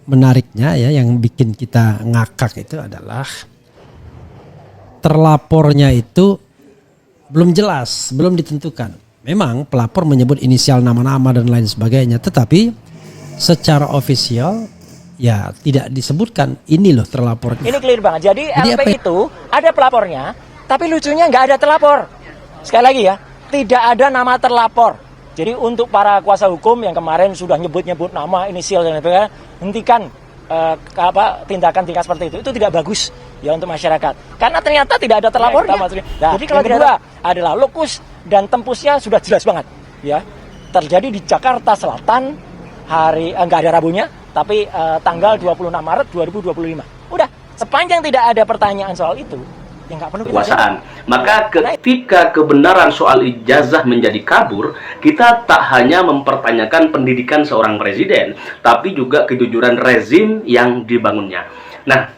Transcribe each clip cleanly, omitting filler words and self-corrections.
menariknya ya, yang bikin kita ngakak itu adalah terlapornya itu belum jelas, belum ditentukan. Memang pelapor menyebut inisial nama-nama dan lain sebagainya, tetapi secara ofisial ya tidak disebutkan ini loh terlapornya. Ini clear banget. Jadi LP itu ada pelapornya, tapi lucunya nggak ada terlapor. Sekali lagi ya, tidak ada nama terlapor. Jadi untuk para kuasa hukum yang kemarin sudah nyebut-nyebut nama, inisial dan sebagainya, hentikan tindakan-tindakan seperti itu tidak bagus ya untuk masyarakat. Karena ternyata tidak ada terlapornya. Nah, jadi kalau kedua adalah lokus dan tempusnya sudah jelas banget ya. Terjadi di Jakarta Selatan hari enggak ada Rabunya, tapi tanggal 26 Maret 2025. Udah, sepanjang tidak ada pertanyaan soal itu, ya nggak perlu kekuasaan. Maka ketika kebenaran soal ijazah menjadi kabur, kita tak hanya mempertanyakan pendidikan seorang presiden, tapi juga kejujuran rezim yang dibangunnya. Nah,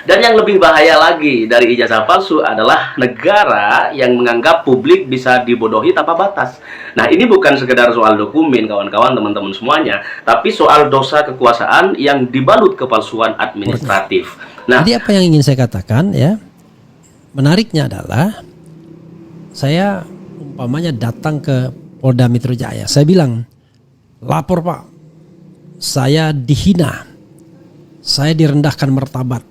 dan yang lebih bahaya lagi dari ijazah palsu adalah negara yang menganggap publik bisa dibodohi tanpa batas. Nah, ini bukan sekedar soal dokumen, kawan-kawan, teman-teman semuanya, tapi soal dosa kekuasaan yang dibalut kepalsuan administratif. Nah, jadi apa yang ingin saya katakan ya, menariknya adalah saya umpamanya datang ke Polda Metro Jaya, saya bilang, lapor Pak, saya dihina, saya direndahkan martabat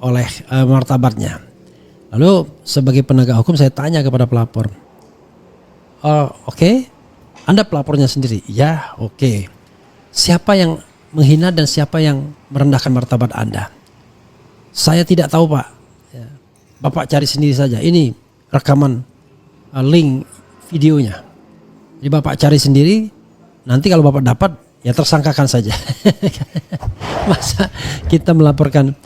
oleh martabatnya. Lalu sebagai penegak hukum saya tanya kepada pelapor, oke, Anda pelapornya sendiri? Ya, oke. Siapa yang menghina dan siapa yang merendahkan martabat Anda? Saya tidak tahu Pak. Bapak cari sendiri saja. Ini rekaman link videonya. Jadi Bapak cari sendiri. Nanti kalau Bapak dapat, ya tersangkakan saja. Masa kita melaporkan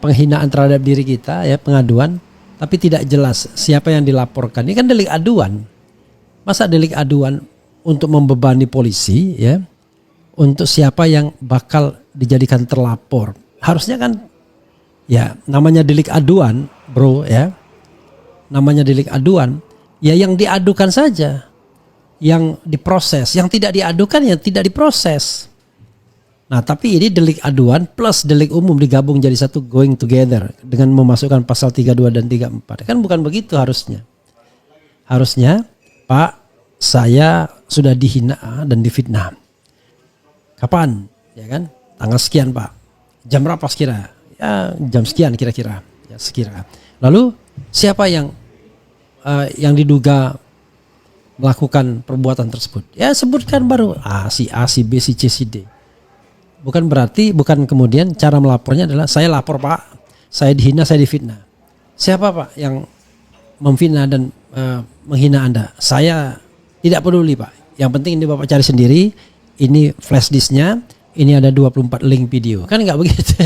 penghinaan terhadap diri kita, ya pengaduan, tapi tidak jelas siapa yang dilaporkan. Ini kan delik aduan. Masa delik aduan untuk membebani polisi, ya, untuk siapa yang bakal dijadikan terlapor? Harusnya kan, ya namanya delik aduan, bro, ya, namanya delik aduan, ya yang diadukan saja, yang diproses, yang tidak diadukan ya tidak diproses. Nah, tapi ini delik aduan plus delik umum digabung jadi satu, going together dengan memasukkan pasal 32 dan 34. Kan bukan begitu harusnya. Harusnya, Pak, saya sudah dihina dan difitnah. Kapan? Ya kan? Tanggal sekian, Pak. Jam berapa sekira? Ya, jam sekian kira-kira. Ya, sekira. Lalu siapa yang diduga melakukan perbuatan tersebut? Ya, sebutkan baru si A, si B, si C, si D. Bukan kemudian cara melapornya adalah saya lapor Pak, saya dihina, saya difitnah. Siapa Pak yang memfitnah dan menghina Anda? Saya tidak peduli Pak. Yang penting ini Bapak cari sendiri. Ini flash disknya. Ini ada 24 link video. Kan nggak begitu.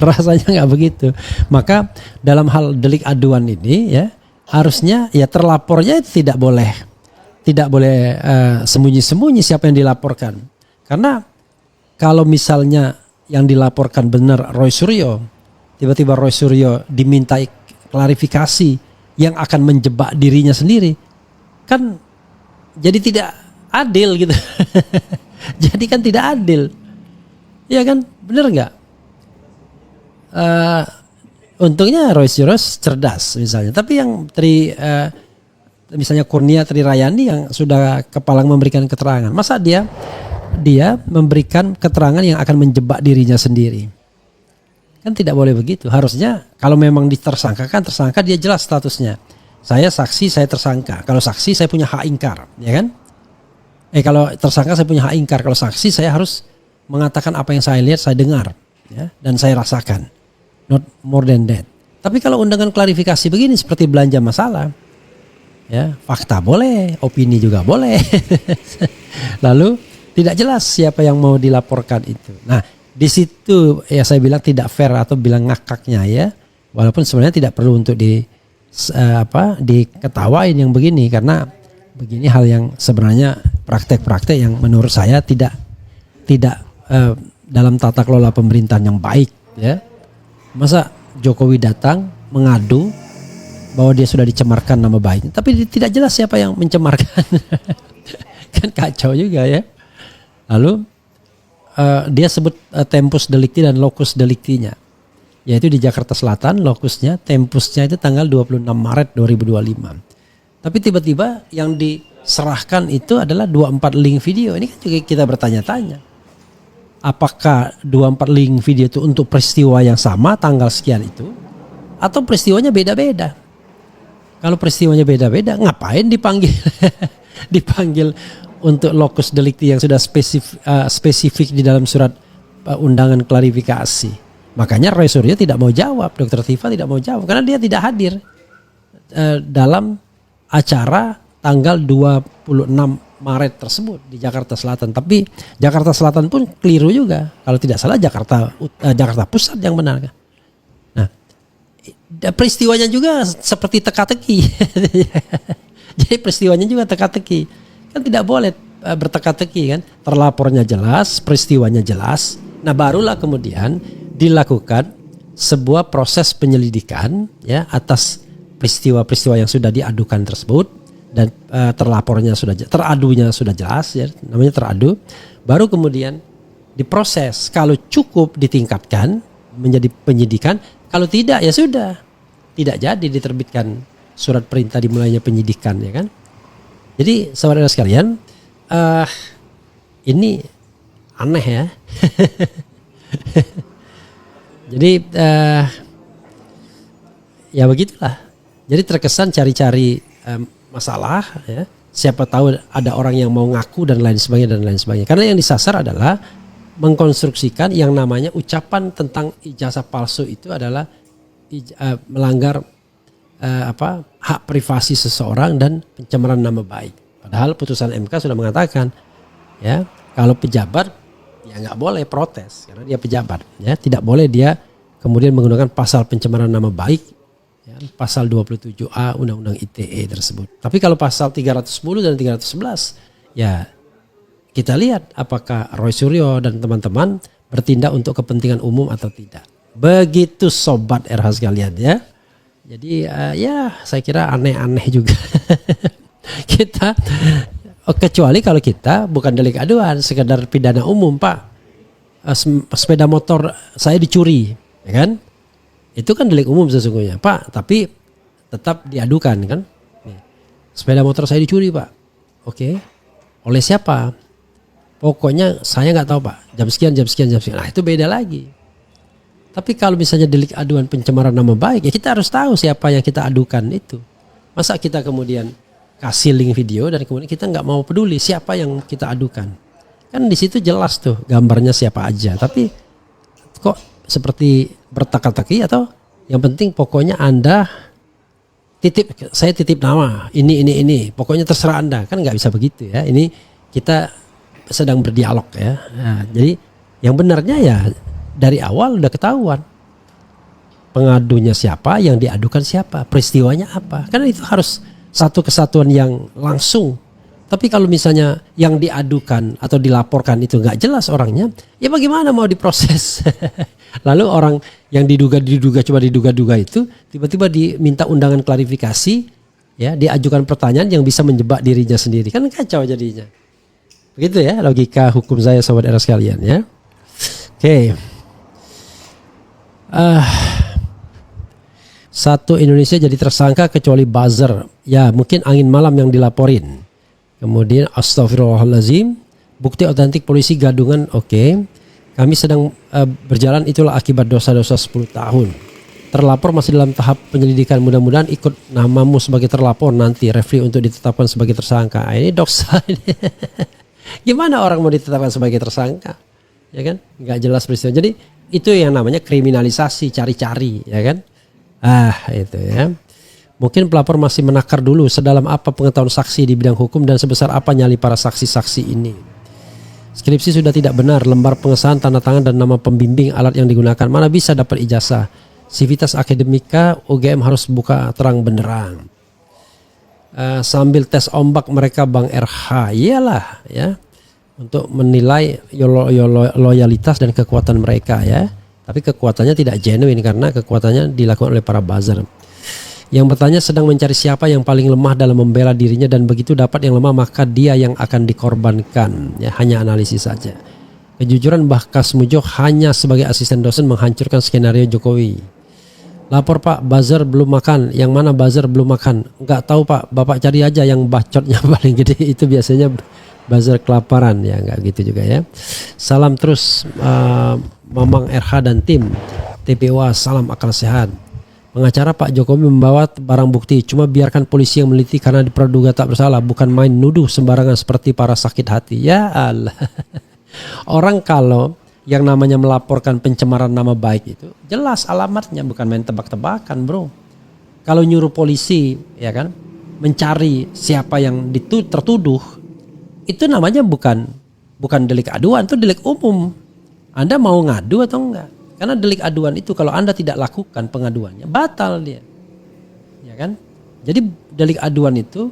rasanya nggak begitu. Maka dalam hal delik aduan ini ya harusnya ya terlapornya tidak boleh sembunyi-sembunyi siapa yang dilaporkan. Karena kalau misalnya yang dilaporkan benar Roy Suryo, tiba-tiba Roy Suryo dimintai klarifikasi yang akan menjebak dirinya sendiri, kan jadi tidak adil gitu. Jadi kan tidak adil, ya kan, benar nggak? Untungnya Roy Suryo cerdas misalnya, tapi yang misalnya Kurnia Trirayani yang sudah kepalang memberikan keterangan, masa dia memberikan keterangan yang akan menjebak dirinya sendiri? Kan tidak boleh begitu. Harusnya kalau memang ditersangkakan, tersangka dia jelas statusnya. Saya saksi, saya tersangka. Kalau saksi saya punya hak ingkar, ya kan? Kalau tersangka saya punya hak ingkar. Kalau saksi saya harus mengatakan apa yang saya lihat, saya dengar, ya, dan saya rasakan. Not more than that. Tapi kalau undangan klarifikasi begini seperti belanja masalah, ya, fakta boleh, opini juga boleh. Lalu tidak jelas siapa yang mau dilaporkan itu. Nah, di situ ya saya bilang tidak fair atau bilang ngakaknya ya. Walaupun sebenarnya tidak perlu untuk diketawain yang begini, karena begini hal yang sebenarnya praktek-praktek yang menurut saya tidak dalam tata kelola pemerintahan yang baik ya. Masa Jokowi datang mengadu bahwa dia sudah dicemarkan nama baiknya, tapi tidak jelas siapa yang mencemarkan. Kan kacau juga ya. Lalu dia sebut tempus delicti dan locus delictinya. Yaitu di Jakarta Selatan lokusnya, tempusnya itu tanggal 26 Maret 2025. Tapi tiba-tiba yang diserahkan itu adalah 24 link video. Ini kan juga kita bertanya-tanya. Apakah 24 link video itu untuk peristiwa yang sama tanggal sekian itu? Atau peristiwanya beda-beda? Kalau peristiwanya beda-beda, ngapain dipanggil? Dipanggil untuk locus delicti yang sudah spesifik di dalam surat undangan klarifikasi. Makanya Roy Suryo tidak mau jawab, Dr. Tifa tidak mau jawab karena dia tidak hadir dalam acara tanggal 26 Maret tersebut di Jakarta Selatan. Tapi Jakarta Selatan pun keliru juga. Kalau tidak salah Jakarta Pusat yang benar. Nah, peristiwanya juga seperti teka-teki. Jadi peristiwanya juga teka-teki. Kan tidak boleh berteka-teki kan. Terlapornya jelas, peristiwanya jelas. Nah, barulah kemudian dilakukan sebuah proses penyelidikan ya atas peristiwa-peristiwa yang sudah diadukan tersebut dan teradunya sudah jelas ya, namanya teradu. Baru kemudian diproses. Kalau cukup ditingkatkan menjadi penyidikan, kalau tidak ya sudah. Tidak jadi diterbitkan surat perintah dimulainya penyidikan ya kan. Jadi saudara sekalian, ini aneh ya. Jadi ya begitulah. Jadi terkesan cari-cari masalah ya. Siapa tahu ada orang yang mau ngaku dan lain sebagainya. Karena yang disasar adalah mengkonstruksikan yang namanya ucapan tentang ijazah palsu itu adalah melanggar hak privasi seseorang dan pencemaran nama baik. Padahal putusan MK sudah mengatakan ya kalau pejabat ya nggak boleh protes karena dia pejabat ya, tidak boleh dia kemudian menggunakan pasal pencemaran nama baik ya, pasal 27A Undang-Undang ITE tersebut. Tapi kalau pasal 310 dan 311 ya kita lihat apakah Roy Suryo dan teman-teman bertindak untuk kepentingan umum atau tidak. Begitu sobat RH sekalian ya. Jadi ya saya kira aneh-aneh juga. Kita kecuali kalau kita bukan delik aduan, sekedar pidana umum, Pak. Sepeda motor saya dicuri, ya kan? Itu kan delik umum sesungguhnya, Pak. Tapi tetap diadukan kan? Sepeda motor saya dicuri, Pak. Oke. Oleh siapa? Pokoknya saya nggak tahu, Pak. Jam sekian. Nah itu beda lagi. Tapi kalau misalnya delik aduan pencemaran nama baik, ya kita harus tahu siapa yang kita adukan itu. Masa kita kemudian kasih link video dan kemudian kita nggak mau peduli siapa yang kita adukan. Kan di situ jelas tuh gambarnya siapa aja. Tapi kok seperti berteka-teki atau yang penting pokoknya Anda saya titip nama ini. Pokoknya terserah Anda. Kan nggak bisa begitu ya. Ini kita sedang berdialog ya. Nah, jadi yang benarnya ya dari awal udah ketahuan pengadunya siapa, yang diadukan siapa, peristiwanya apa. Karena itu harus satu kesatuan yang langsung. Tapi kalau misalnya yang diadukan atau dilaporkan itu nggak jelas orangnya, ya bagaimana mau diproses? Lalu orang yang diduga-duga itu tiba-tiba diminta undangan klarifikasi, ya diajukan pertanyaan yang bisa menjebak dirinya sendiri. Kan kacau jadinya. Begitu ya logika hukum saya sobat era sekalian ya. Oke. Satu Indonesia jadi tersangka kecuali buzzer. Ya mungkin angin malam yang dilaporin. Kemudian astagfirullahaladzim. Bukti otentik polisi gadungan. Oke. Kami sedang berjalan, itulah akibat dosa-dosa 10 tahun. Terlapor masih dalam tahap penyelidikan. Mudah-mudahan ikut namamu sebagai terlapor nanti. Refli untuk ditetapkan sebagai tersangka. Ini doksa. Gimana orang mau ditetapkan sebagai tersangka? Ya kan? Nggak jelas peristiwa. Jadi itu yang namanya kriminalisasi, cari-cari, ya kan? Itu ya. Mungkin pelapor masih menakar dulu sedalam apa pengetahuan saksi di bidang hukum dan sebesar apa nyali para saksi-saksi ini. Skripsi sudah tidak benar, lembar pengesahan, tanda tangan dan nama pembimbing alat yang digunakan. Mana bisa dapat ijazah? Civitas Akademika UGM harus buka terang benderang. Sambil tes ombak mereka Bang RH, iyalah ya. Untuk menilai loyalitas dan kekuatan mereka ya. Tapi kekuatannya tidak genuine karena kekuatannya dilakukan oleh para buzzer. Yang bertanya sedang mencari siapa yang paling lemah dalam membela dirinya dan begitu dapat yang lemah maka dia yang akan dikorbankan. Ya hanya analisis saja. Kejujuran Mbah Kasmujo hanya sebagai asisten dosen menghancurkan skenario Jokowi. Lapor Pak, buzzer belum makan. Yang mana buzzer belum makan? Enggak tahu Pak, Bapak cari aja yang bacotnya paling gede. Itu biasanya buzzer kelaparan ya, enggak gitu juga ya. Salam terus Mamang RH dan tim TPWA, salam akal sehat. Pengacara Pak Jokowi membawa barang bukti, cuma biarkan polisi yang meliti karena dipraduga tak bersalah, bukan main nuduh sembarangan seperti para sakit hati. Ya Allah. Orang kalau yang namanya melaporkan pencemaran nama baik itu jelas alamatnya, bukan main tebak-tebakan bro. Kalau nyuruh polisi ya kan mencari siapa yang tertuduh, itu namanya bukan delik aduan, itu delik umum. Anda mau ngadu atau enggak? Karena delik aduan itu kalau Anda tidak lakukan pengaduannya batal dia, ya kan? Jadi delik aduan itu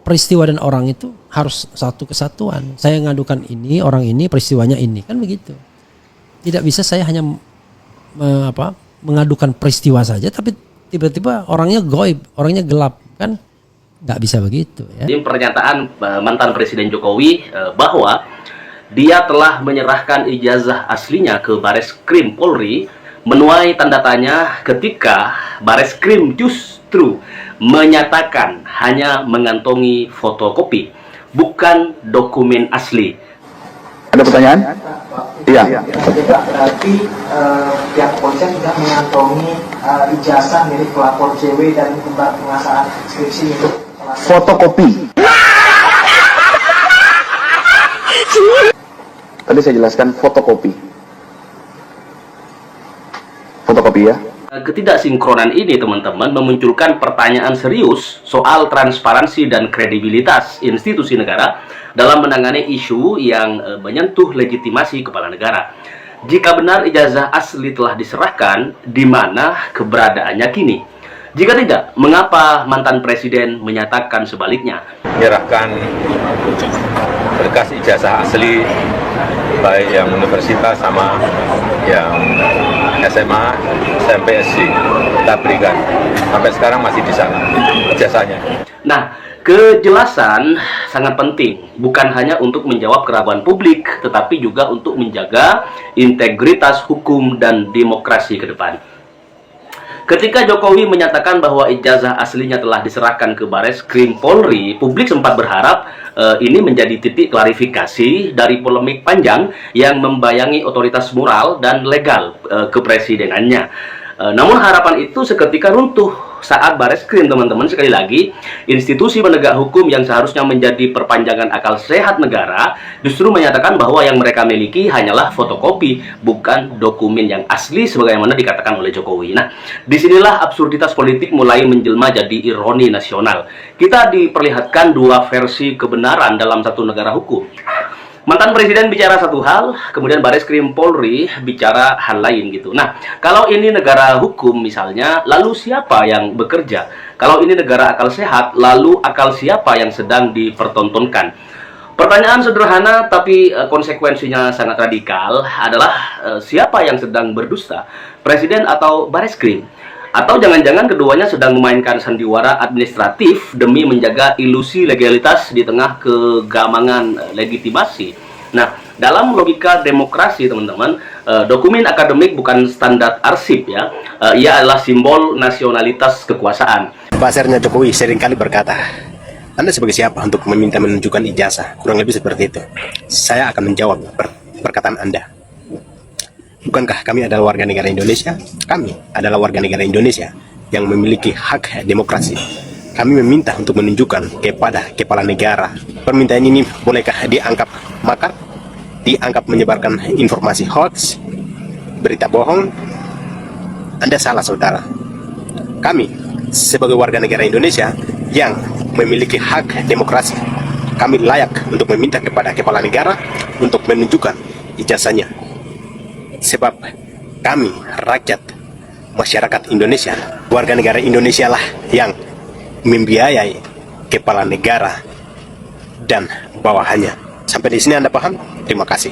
peristiwa dan orang itu harus satu kesatuan. Saya ngadukan ini, orang ini, peristiwanya ini, kan begitu. Tidak bisa saya hanya mengadukan peristiwa saja, tapi tiba-tiba orangnya goib, orangnya gelap, kan nggak bisa begitu. Ya. Ini pernyataan mantan Presiden Jokowi bahwa dia telah menyerahkan ijazah aslinya ke Bareskrim Polri menuai tanda tanya ketika Bareskrim justru menyatakan hanya mengantongi fotokopi, bukan dokumen asli. Ada pertanyaan? Iya. Berarti pihak kepolisian sudah mengantongi ijazah milik pelapor JW dan penguasaan skripsi itu. Fotokopi. Tadi saya jelaskan fotokopi. Fotokopi ya. Ketidaksinkronan ini teman-teman memunculkan pertanyaan serius soal transparansi dan kredibilitas institusi negara dalam menangani isu yang menyentuh legitimasi kepala negara. Jika benar ijazah asli telah diserahkan, di mana keberadaannya kini? Jika tidak, mengapa mantan presiden menyatakan sebaliknya? Menyerahkan berkas ijazah asli baik yang universitas sama yang SMA, SMP, SD kita berikan. Sampai sekarang masih di sana ijazahnya. Nah, kejelasan sangat penting, bukan hanya untuk menjawab keraguan publik, tetapi juga untuk menjaga integritas hukum dan demokrasi ke depan. Ketika Jokowi menyatakan bahwa ijazah aslinya telah diserahkan ke Bareskrim Polri, publik sempat berharap ini menjadi titik klarifikasi dari polemik panjang yang membayangi otoritas moral dan legal kepresidenannya. Namun harapan itu seketika runtuh saat Bareskrim, teman-teman, sekali lagi, institusi penegak hukum yang seharusnya menjadi perpanjangan akal sehat negara, justru menyatakan bahwa yang mereka miliki hanyalah fotokopi, bukan dokumen yang asli sebagaimana dikatakan oleh Jokowi. Nah, disinilah absurditas politik mulai menjelma jadi ironi nasional. Kita diperlihatkan dua versi kebenaran dalam satu negara hukum. Mantan presiden bicara satu hal, kemudian Bareskrim Polri bicara hal lain gitu. Nah, kalau ini negara hukum misalnya, lalu siapa yang bekerja? Kalau ini negara akal sehat, lalu akal siapa yang sedang dipertontonkan? Pertanyaan sederhana tapi konsekuensinya sangat radikal adalah siapa yang sedang berdusta? Presiden atau Bareskrim? Atau jangan-jangan keduanya sedang memainkan sandiwara administratif demi menjaga ilusi legalitas di tengah kegamangan legitimasi. Nah, dalam logika demokrasi, teman-teman, dokumen akademik bukan standar arsip ya. Ia adalah simbol nasionalitas kekuasaan. Pasarnya Jokowi seringkali berkata, Anda sebagai siapa untuk meminta menunjukkan ijazah? Kurang lebih seperti itu. Saya akan menjawab perkataan Anda. Bukankah kami adalah warga negara Indonesia? Kami adalah warga negara Indonesia yang memiliki hak demokrasi. Kami meminta untuk menunjukkan kepada kepala negara. Permintaan ini bolehkah dianggap makar? Dianggap menyebarkan informasi hoax? Berita bohong? Anda salah, saudara. Kami sebagai warga negara Indonesia yang memiliki hak demokrasi, kami layak untuk meminta kepada kepala negara untuk menunjukkan ijazahnya. Sebab kami rakyat masyarakat Indonesia, warga negara Indonesia lah yang membiayai kepala negara dan bawahannya. Sampai di sini Anda paham? Terima kasih.